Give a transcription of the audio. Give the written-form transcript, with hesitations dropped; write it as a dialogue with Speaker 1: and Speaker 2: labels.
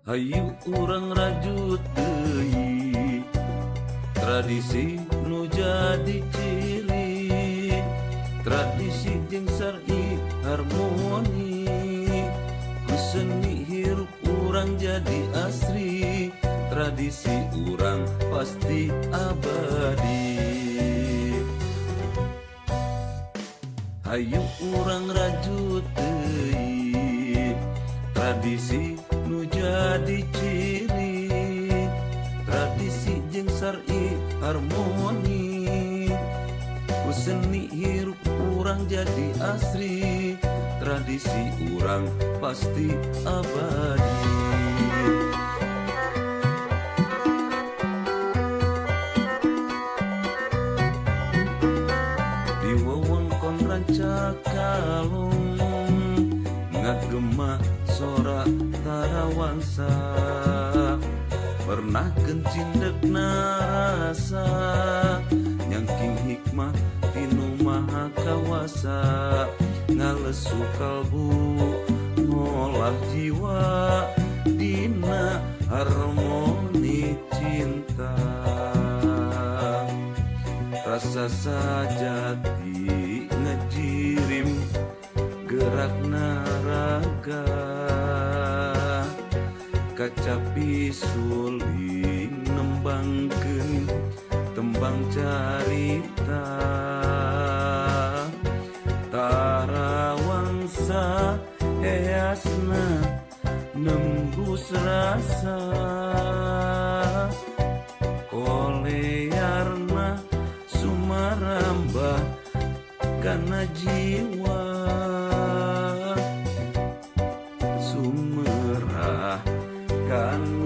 Speaker 1: Hayu urang rajut deui tradisi nu jadi ciri, tradisi jeung syar'i harmoni, ku seni hirup urang jadi asri, tradisi urang pasti abadi. Hayu urang rajut deui tradisi nu jadi ciri, tradisi jeung syar'i harmoni, ku seni hirup urang jadi asri, tradisi urang pasti abadi. Di wewengkon Rancakalong ngagema sora tarawangsa, pernah kencindek narasa, nyangking hikmah tinu maha kawasa, ngalesu kalbu ngolah jiwa, dina harmoni cinta, rasa sajati ngejirim gerak naraga, kacapi suling nembangkeun tembang carita, tarawangsa heasna nembus rasa, kolearna sumarambah kana jiwa, sumerah kan